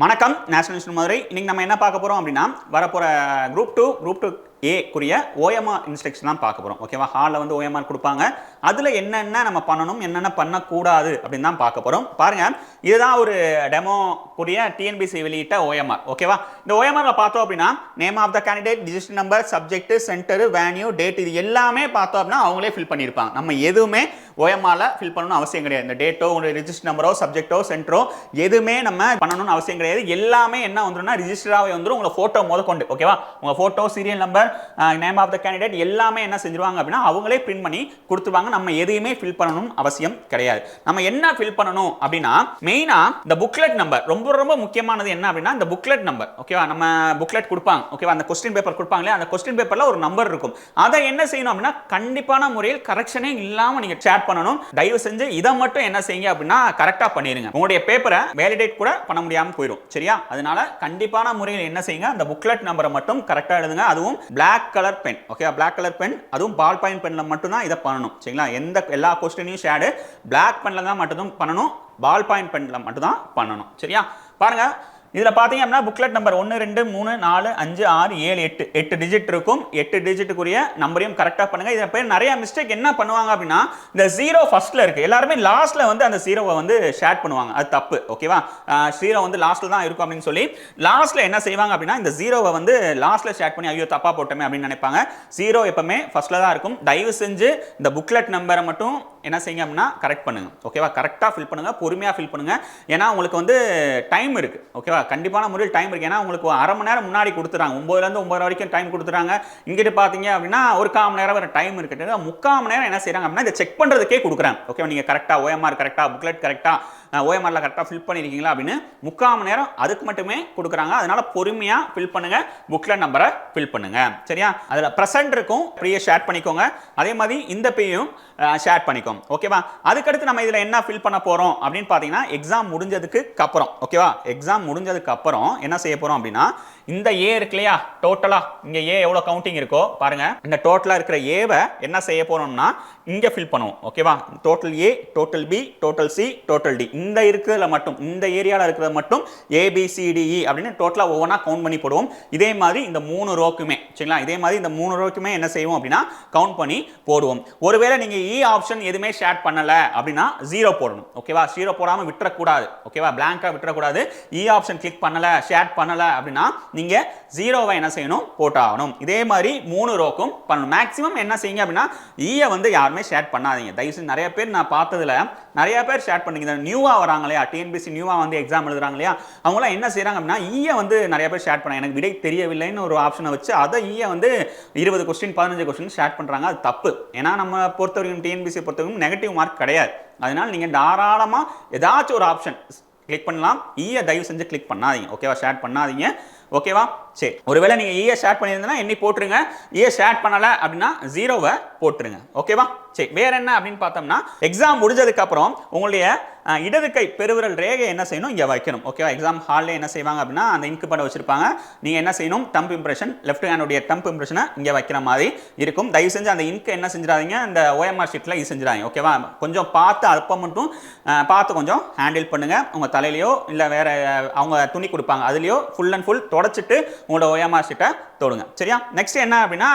வணக்கம் national institute Madurai. இன்னைக்கு நம்ம என்ன பார்க்க போறோம் அப்படின்னா வரப்போற குரூப் 2 ஏ குரிய ஓஎம்ஆர் இன்ஸ்ட்ரக்ஷன் தான் பார்க்க போறோம். ஓகேவா? ஹாலில் வந்து ஓஎம்ஆர் கொடுப்பாங்க. அதுல என்னென்ன நம்ம பண்ணணும், என்னென்ன பண்ணக்கூடாது அப்படின்னு தான் பார்க்க போறோம். பாருங்க, இதுதான் ஒரு டெமோ குரிய டிஎன்பிசி வெளியிட்ட ஓஎம்ஆர். ஓகேவா? இந்த ஓஎம்ஆர்ல பார்த்தோம் அப்படின்னா name of the candidate, register number, subject, centre, venue, date, இது எல்லாமே பார்த்தோம் அப்படின்னா அவங்களே ஃபில் பண்ணியிருப்பாங்க. நம்ம எதுவுமே ஓஎம்ஆர்ல ஃபில் பண்ணணும்னு அவசியம் கிடையாது. இந்த டேட்டோ, ரிஜிஸ்டர் நம்பரோ, சப்ஜெக்டோ, சென்டரோ எதுவுமே நம்ம பண்ணணும்னு அவசியம் கிடையாது. எல்லாமே என்ன வந்துரும்னா ரிஜிஸ்டராகவே வந்துடும். உங்க போட்டோ முதற்கொண்டு. ஓகேவா? உங்க photo, serial number, name of the candidate எல்லாமே என்ன செஞ்சிருவாங்க அப்படின்னா அவங்களே பிரிண்ட் பண்ணி கொடுத்துருவாங்க. நம்ம எதையுமே ஃபில் பண்ணணும் அவசியம் கிடையாது. நம்ம என்ன ஃபில் பண்ணணும் அப்படின்னா மெயினா இந்த புக்லெட் நம்பர் ரொம்ப ரொம்ப முக்கியமானது. என்ன அப்படின்னா இந்த புக்லெட் நம்பர். ஓகேவா? நம்ம புக்லெட் கொடுப்பாங்க. ஓகேவா? அந்த கொஸ்டின் பேப்பர் கொடுப்பாங்களே, அந்த கொஸ்டின் பேப்பர்ல ஒரு நம்பர் இருக்கும். அதை என்ன செய்யணும் அப்படின்னா கண்டிப்பான முறையில் கரெக்ஷனே இல்லாம நீங்க சேட் பண்ணணும். தயவு செஞ்சு இதை மட்டும் என்ன செய்யுங்க அப்படின்னா கரெக்டா பண்ணிருங்க. உங்களுடைய பேப்பரை வேலிடேட் கூட பண்ண முடியாம போயிடும். சரியா? அதனால கண்டிப்பான முறையில் என்ன செய்யுங்க, அந்த புக்லெட் நம்பரை மட்டும் கரெக்டா எழுதுங்க. அதுவும் black colour pen. Okay, black colour pen, அதுவும் பால் பாயிண்ட் பென்ல மட்டும் தான் இதை பண்ணணும். சரிங்களா? எல்லா கொஸ்டினையும் ஷேடு பிளாக் பென்ல தான் மட்டும் பண்ணணும். பால் பாயிண்ட் பென்ல மட்டும் தான் பண்ணணும். சரியா? பாருங்க, இதுல பாத்தீங்க அப்படின்னா புக்லெட் நம்பர் 1 2 3 4 5 6 7 8 டிஜிட் இருக்கும். 8 டிஜிட்டுக்குரிய நம்பரையும் கரெக்டா பண்ணுங்க. இதுல பேர் நிறைய மிஸ்டேக் என்ன பண்ணுவாங்க அப்படின்னா இந்த 0 ஃபர்ஸ்ட்ல இருக்கு. எல்லாருமே லாஸ்ட்ல வந்து அந்த 0வை வந்து ஷேட் பண்ணுவாங்க. அது தப்பு. ஓகேவா? 0 வந்து லாஸ்ட்ல தான் இருக்கும் அப்படின்னு சொல்லி லாஸ்ட்ல என்ன செய்வாங்க அப்படின்னா இந்த 0வை வந்து லாஸ்ட்ல ஷேட் பண்ணி ஐயோ தப்பா போட்டோமே அப்படின்னு நினைப்பாங்க. 0 எப்பவுமே ஃபர்ஸ்ட்ல தான் இருக்கும். தயவு செஞ்சு இந்த புக்லெட் நம்பரை மட்டும் என்ன செய்யுங்க அப்படின்னா கரெக்ட் பண்ணுங்க. ஓகேவா? கரெக்டா ஃபில் பண்ணுங்க, பொறுமையா ஃபில் பண்ணுங்க. ஏன்னா உங்களுக்கு வந்து டைம் இருக்கு. ஓகேவா? கண்டிப்பான முறையில் டைம் இருக்கு. ஏன்னா உங்களுக்கு அரை மணி நேரம் முன்னாடி கொடுத்துறாங்க. 9ல இருந்து 9 வரைக்கும் டைம் கொடுத்துறாங்க. இங்கிட்டு பாத்தீங்க அப்படின்னா ஒரு 1/4 மணி நேரம் வரை டைம் இருக்கு. 3/4 மணி நேரம் என்ன செய்யறாங்க அப்படின்னா இதை செக் பண்றதுக்கே கொடுக்குறாங்க. ஓகே, நீங்க கரெக்டா ஓஎம்ஆர் கரெக்டா, புக்லெட் கரெக்டா, ஓஎம்ஆர்ல கரெக்டா ஃபில் பண்ணிருக்கீங்களா அப்படின்னு 3/4 மணி நேரம் அதுக்கு மட்டுமே கொடுக்குறாங்க. அதனால பொறுமையா ஃபில் பண்ணுங்க, புக்லெட் நம்பரை ஃபில் பண்ணுங்க. சரியா? அதுல பிரசன்ட் இருக்கும், ஃப்ரீயா ஷேர் பண்ணிக்கோங்க. அதே மாதிரி இந்த பேயும் ஷேர் பண்ணிக்கோங்க. ஓகேவா? அதுக்கடுத்து நம்ம இதுல என்ன ஃபில் பண்ண போறோம் அப்படின்னு பாத்தீங்கன்னா எக்ஸாம் முடிஞ்சதுக்கு அப்புறம். ஓகேவா? எக்ஸாம் முடிஞ்சதுக்கு அப்புறம் என்ன செய்ய போறோம் அப்படின்னா இந்த ஏ இருக்கு இல்லையா, டோட்டலா இங்க ஏ எவ்வளவு கவுண்டிங் இருக்கோ பாருங்க. இந்த டோட்டலா இருக்கிற ஏவை என்ன செய்ய போறோம்னா இங்க ஃபில் பண்ணுவோம். ஓகேவா? Total A, total B, total C, total D, இந்த இருக்கிறதுல மட்டும், இந்த ஏரியால இருக்கிறது மட்டும் ABCDE அப்படின்னு டோட்டலா ஒவ்வொன்றா கவுண்ட் பண்ணி போடுவோம். இதே மாதிரி இந்த 3 ரோக்குமே. சரிங்களா? இதே மாதிரி இந்த 3 ரோக்குமே என்ன செய்வோம் அப்படின்னா கவுண்ட் பண்ணி போடுவோம். ஒருவேளை நீங்க இ ஆப்ஷன் எதுவுமே ஷேட் பண்ணல அப்படின்னா 0 போடணும். ஓகேவா? 0 போடாம விட்டுறக்கூடாது. ஓகேவா? பிளாங்கா விட்டுறக்கூடாது. இ ஆப்ஷன் கிளிக் பண்ணல, ஷேட் பண்ணல அப்படின்னா நீங்க 0வை என்ன செய்யணும், போட்டாகணும். இதே மாதிரி 3 ரோக்கும் பண்ணணும். மேக்ஸிமம் என்ன செய்யுங்க அப்படின்னா ஈயை வந்து யாருமே ஷேட் பண்ணாதீங்க. தயவுசெய்து நிறைய பேர் நான் பார்த்ததுல நிறைய பேர் ஷேட் பண்ணீங்க. நியூவா வராங்க இல்லையா, டிஎன்பிசி நியூவா வந்து எக்ஸாம் எழுதுறாங்க இல்லையா, அவங்களாம் என்ன செய்யறாங்க அப்படின்னா ஈயை வந்து நிறைய பேர் ஷேட் பண்ணாங்க. எனக்கு விடை தெரியவில்லைன்னு ஒரு ஆப்ஷனை வச்சு அதை ஈயை வந்து 20 கொஸ்டின் 15 கொஸ்டின் ஷேட் பண்றாங்க. அது தப்பு. ஏன்னா நம்ம பொறுத்தவரைக்கும் டிஎன்பிசி பொறுத்தவரைக்கும் நெகட்டிவ் மார்க் கிடையாது. அதனால நீங்க தாராளமா ஏதாச்சும் ஒரு ஆப்ஷன் கிளிக் பண்ணலாம். ஈயை தயவு செஞ்சு கிளிக் பண்ணாதீங்க. ஓகேவா? ஷேர் பண்ணாதீங்க. ஓகேவா? சரி, ஒருவேளை நீங்க ஈயை ஷேர் பண்ணியிருந்தா எண்ணி போட்டுருங்க. ஈயை ஷேர் பண்ணல அப்படின்னா 0வை போட்டுருங்க. ஓகேவா? சரி, வேற என்ன அப்படின்னு பார்த்தோம்னா எக்ஸாம் முடிஞ்சதுக்கு அப்புறம் உங்களுடைய இடது கை பெருவிரல் ரேகை என்ன செய்யணும், இங்க வைக்கணும். ஓகேவா? எக்ஸாம் ஹால்ல என்ன செய்வாங்க அப்படின்னா அந்த இங்க் பட வச்சிருப்பாங்க. நீங்க என்ன செய்யணும், தம்ப் இம்ப்ரெஷன், லெஃப்ட் ஹேண்டுடைய தம்ப் இம்ப்ரெஷனை இங்க வைக்கிற மாதிரி இருக்கும். தயவு செஞ்சு அந்த இங்க் என்ன செஞ்சிடாதீங்க, இந்த ஓஎம்ஆர் ஷீட்ல இது செஞ்சிடாதீங்க. ஓகேவா? கொஞ்சம் பார்த்து அப்ப மட்டும் பார்த்து கொஞ்சம் ஹேண்டில் பண்ணுங்க. உங்க தலையிலையோ இல்ல வேற அவங்க துணி கொடுப்பாங்க அதுலயோ ஃபுல் அண்ட் ஃபுல் தொடச்சிட்டு உங்களோட ஓஎம்ஆர் ஷீட்டை தொடுங்க. சரியா? நெக்ஸ்ட் என்ன அப்படின்னா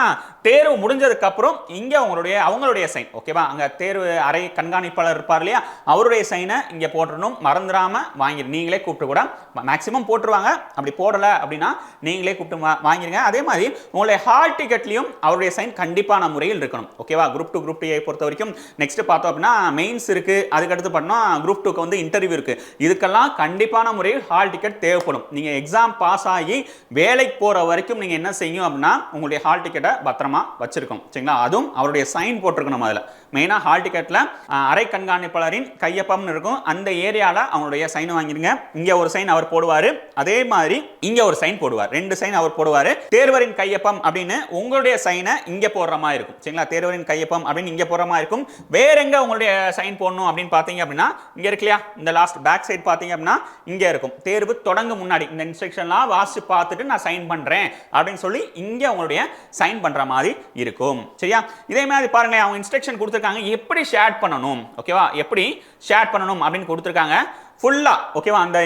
தேர்வு முடிஞ்சதுக்கு அப்புறம் இங்க அவங்களுடைய சைன். ஓகேவா? அங்க தேர்வு அறை கண்காணிப்பாளர் இருப்பார் இல்லையா, அவருடைய சைனை இங்க போட்டுறணும். மறந்துடாம வாங்கி நீங்களே கூப்பிட்டு கூட மேக்ஸிமம் போட்டுருவாங்க. அப்படி போடல அப்படின்னா நீங்களே கூப்பிட்டு வாங்கிருங்க. அதே மாதிரி உங்களுடைய ஹால் டிக்கெட்லயும் அவருடைய சைன் கண்டிப்பான முறையில் இருக்கணும். ஓகேவா? குரூப் 2 குரூப் 2 பொறுத்த வரைக்கும் நெக்ஸ்ட் பார்த்தோம் அப்படின்னா மெயின்ஸ் இருக்கு. அதுக்கடுத்து பண்ணோம் குரூப் 2க்கு வந்து இன்டர்வியூ இருக்கு. இதுக்கெல்லாம் கண்டிப்பான முறையில் ஹால் டிக்கெட் தேவைப்படும். நீங்க எக்ஸாம் பாஸ் ஆகி வேலைக்கு போற வரைக்கும் நீங்க என்ன செய்யும் அப்படின்னா உங்களுடைய ஹால் டிக்கெட்டை பத்திரமா வச்சிருக்கோம். சரிங்களா? அதுவும் அவருடைய சைன் போட்டிருக்கணும். அதுல மெயினா ஹால் டிக்கெட்ல அறை கண்காணிப்பாளரின் கையொப்பம்னு இருக்கும். அந்த ஏரியால அவங்களுடைய சைன் வாங்கிருங்க. இங்க ஒரு சைன் அவர் போடுவாரு, அதே மாதிரி இங்க ஒரு சைன் போடுவார். 2 சைன் அவர் போடுவாரு. தேர்வரின் கையொப்பம் அப்படின்னு உங்களுடைய சைனை இங்க போடுற மாதிரி இருக்கும். சரிங்களா? தேர்வரின் கையொப்பம் அப்படின்னு இங்க போடுற மாதிரி இருக்கும். வேற எங்க உங்களுடைய சைன் போடணும் அப்படின்னு பாத்தீங்க அப்படின்னா இங்க இருக்கு இல்லையா, இந்த லாஸ்ட் பேக் சைடு பாத்தீங்க அப்படின்னா இங்க இருக்கும். தேர்வு தொடங்கும் முன்னாடி இந்த இன்ஸ்ட்ரக்ஷன்லாம் வாசிச்சு பார்த்துட்டு நான் சைன் பண்றேன் அப்படின்னு சொல்லி இங்க உங்களுடைய சைன் பண்ற மாதிரி இருக்கும். சரியா? இதே மாதிரி பாருங்க, அவங்க இன்ஸ்ட்ரக்ஷன் கொடுத்திருக்காங்க எப்படி ஷேர் பண்ணணும். ஓகேவா? எப்படி ஷேர் பண்ணணும் அப்படின்னு கொடுத்திருக்காங்க. ஃபுல்லா ஓகேவா அந்த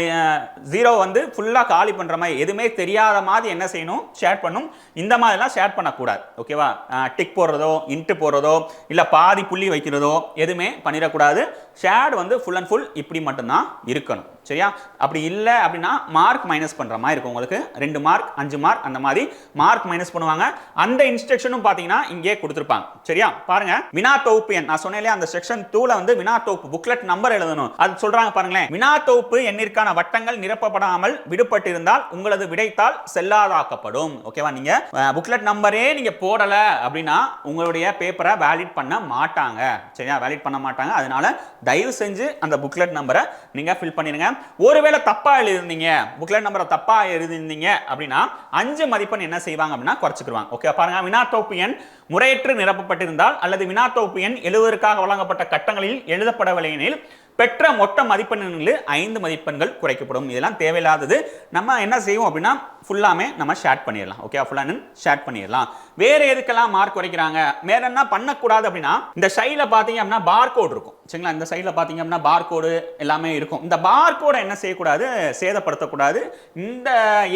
ஜீரோ வந்து ஃபுல்லா காலி பண்ற மாதிரி எதுவுமே தெரியாத மாதிரி என்ன செய்யணும் ஷேர் பண்ணும். இந்த மாதிரிலாம் ஷேர் பண்ணக்கூடாது ஓகேவா. டிக் போடுறதோ இன்ட்டு போடுறதோ இல்லை பாதி புள்ளி வைக்கிறதோ எதுவுமே பண்ணிடக்கூடாது. ஷேட் வந்து ஃபுல் அண்ட் ஃபுல் இப்படி மட்டும்தான் இருக்கணும் சரியா. அப்படி இல்லை அப்படின்னா மார்க் மைனஸ் பண்ற மாதிரி இருக்கும். உங்களுக்கு 2 மார்க் 5 மார்க் அந்த மாதிரி மார்க் மைனஸ் பண்ணுவாங்க. அந்த இன்ஸ்ட்ரக்ஷனும் பாத்தீங்கன்னா இங்கே கொடுத்துருப்பாங்க சரியா. பாருங்க வினா தொகுப்பு எண் நான் சொன்னேன் அந்த செக்ஷன் 2ல வந்து வினா தொகுப்பு புக்லெட் நம்பர் எழுதணும். அது சொல்றாங்க பாருங்களேன். வினா தொகுப்பு எண்ணிற்கான வட்டங்கள் நிரப்பப்படாமல் விடுபட்டிருந்தால் உங்களது விடைத்தாள் செல்லாதாக்கப்படும் ஓகேவா. நீங்க புக்லெட் நம்பரே நீங்க போடல அப்படின்னா உங்களுடைய பேப்பரை வேலிட் பண்ண மாட்டாங்க சரியா. வேலிட் பண்ண மாட்டாங்க. அதனால தயவு செஞ்சு அந்த புக்லெட் நம்பரை நீங்க ஃபில் பண்ணிருங்க. ஒருவேளை தப்பா எழுதிருந்தீங்க புக்லெட் நம்பரை தப்பா எழுதிருந்தீங்க அப்படின்னா 5 மதிப்பெண் என்ன செய்வாங்க அப்படின்னா குறைச்சிக்குவாங்க ஓகே. பாருங்க வினா தொகுப்பு எண் முறையற்று நிரப்பப்பட்டிருந்தால் அல்லது வினா தொகுப்பு எண் எழுதுவதற்காக வழங்கப்பட்ட கட்டங்களில் எழுதப்படவில்லை எனில் பெற்ற மொத்த மதிப்பெண்களில் 5 மதிப்பெண்கள் குறைக்கப்படும். இதெல்லாம் தேவையில்லாதது. நம்ம என்ன செய்வோம் அப்படின்னா ஃபுல்லாமே நம்ம ஷேர் பண்ணிடலாம் ஓகே. ஃபுல்லாக ஷேர் பண்ணிடலாம். வேற எதுக்கெல்லாம் மார்க் குறைக்கிறாங்க வேற என்ன பண்ணக்கூடாது அப்படின்னா இந்த சைடில் பார்த்தீங்க அப்படின்னா பார்கோடு இருக்கும் சரிங்களா. இந்த சைடில் பார்த்தீங்க அப்படின்னா பார்கோடு எல்லாமே இருக்கும். இந்த பார்கோடை என்ன செய்யக்கூடாது சேதப்படுத்தக்கூடாது. இந்த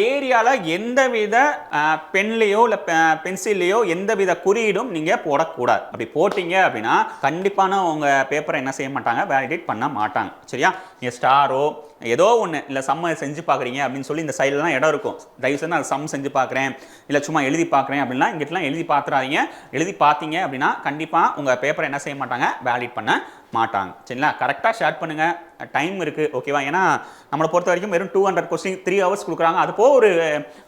ஏரியாவில் எந்தவித பென்லேயோ இல்லை பென்சில்லையோ எந்தவித குறியீடும் நீங்கள் போடக்கூடாது. அப்படி போட்டீங்க அப்படின்னா கண்டிப்பான உங்கள் பேப்பரை என்ன செய்ய மாட்டாங்க வேலிடேட் பண்ண மாட்டாங்க சரியா. நீங்கள் ஸ்டாரோ ஏதோ ஒன்று இல்லை சம்ம செஞ்சு பார்க்குறீங்க அப்படின்னு சொல்லி இந்த சைட்லாம் இடம் இருக்கும். தயவுசெய்து நான் சம் செஞ்சு பார்க்குறேன் இல்லை சும்மா எழுதி பார்க்குறேன் அப்படின்னா இங்கிட்டலாம் எழுதி பார்த்துறாதீங்க. எழுதி பார்த்தீங்க அப்படின்னா கண்டிப்பாக உங்கள் பேப்பரை என்ன செய்ய மாட்டாங்க வேலிட் பண்ண மாட்டாங்க சரிங்களா. கரெக்டாக ஷேர் பண்ணுங்கள். டைம் இருக்குது ஓகேவா. ஏன்னா நம்மளை பொறுத்த வரைக்கும் வெறும் 200 கொஸ்டின் 3 ஹவர்ஸ் கொடுக்குறாங்க. அது போக ஒரு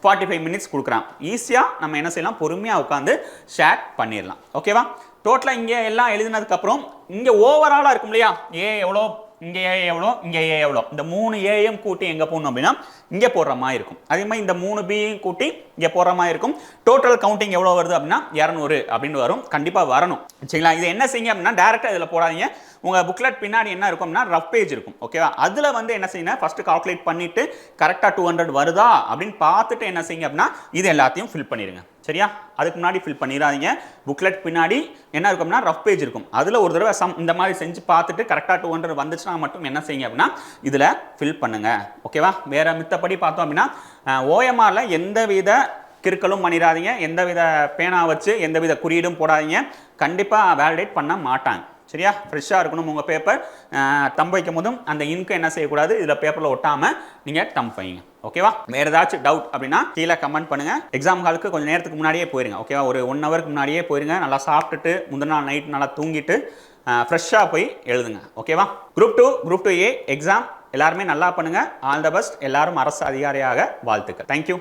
45 மினிட்ஸ் கொடுக்குறாங்க. ஈஸியாக நம்ம என்ன செய்யலாம் பொறுமையாக உட்காந்து ஷேர் பண்ணிடலாம் ஓகேவா. டோட்டலாக இங்கே எல்லாம் எழுதினதுக்கப்புறம் இங்கே ஓவராலாக இருக்கும் இல்லையா. ஏ எவ்வளோ இங்கே ஏ எவ்வளோ இங்கே ஏ எவ்வளோ இந்த 3 ஏயும் கூட்டி எங்கே போடணும் அப்படின்னா இங்கே போடுற மாதிரி இருக்கும். அதே மாதிரி இந்த 3 பியும் கூட்டி இங்கே போடுற மாதிரி இருக்கும். டோட்டல் கவுண்டிங் எவ்வளோ வருது அப்படின்னா 200 அப்படின்னு வரும். கண்டிப்பாக வரணும் சரிங்களா. இது என்ன செய்யுங்க அப்படின்னா டேரெக்டாக இதில் போடாதீங்க. உங்கள் புக்லெட் பின்னாடி என்ன இருக்கும்னா ரஃப் பேஜ் இருக்கும் ஓகேவா. அதில் வந்து என்ன செய்யணும் ஃபர்ஸ்ட் கால்குலேட் பண்ணிவிட்டு கரெக்டாக 200 வருதா அப்படின்னு பார்த்துட்டு என்ன செய்யுங்க அப்படின்னா இது எல்லாத்தையும் ஃபில் பண்ணிடுங்க சரியா. அதுக்கு முன்னாடி ஃபில் பண்ணிடாதீங்க. புக்லெட் பின்னாடி என்ன இருக்கும்னா ரஃப் பேஜ் இருக்கும். அதில் ஒரு தடவை சம் இந்த மாதிரி செஞ்சு பார்த்துட்டு கரெக்டாக 200 வந்துச்சுன்னா மட்டும் என்ன செய்யுங்க அப்படின்னா இதில் ஃபில் பண்ணுங்க ஓகேவா. வேற மித்தப்படி பார்த்தோம் அப்படின்னா ஓஎம்ஆரில் எந்தவித கிறுக்கலும் பண்ணிடாதீங்க. எந்தவித பேனா வச்சு எந்தவித குறியீடும் போடாதீங்க. கண்டிப்பாக வேலிடேட் பண்ண மாட்டாங்க சரியா. ஃப்ரெஷ்ஷாக இருக்கணும் உங்கள் பேப்பர். தம் வைக்கும் போதும் அந்த இன்க்கு என்ன செய்யக்கூடாது இதில் பேப்பரில் ஒட்டாமல் நீங்கள் தம் வைங்க ஓகேவா. வேறு ஏதாச்சும் டவுட் அப்படின்னா கீழே கமெண்ட் பண்ணுங்கள். எக்ஸாம் ஹாலுக்கு கொஞ்சம் நேரத்துக்கு முன்னாடியே போயிருங்க ஓகேவா. ஒரு 1 ஹவருக்கு முன்னாடியே போயிருங்க. நல்லா சாப்பிட்டுட்டு முந்தின நாள் நைட் நல்லா தூங்கிட்டு ஃப்ரெஷ்ஷாக போய் எழுதுங்க ஓகேவா. குரூப் 2 A எக்ஸாம் எல்லாருமே நல்லா பண்ணுங்கள். All the best. எல்லாரும் அரசு அதிகாரியாக வாழ்த்துக்கள். தேங்க்யூ.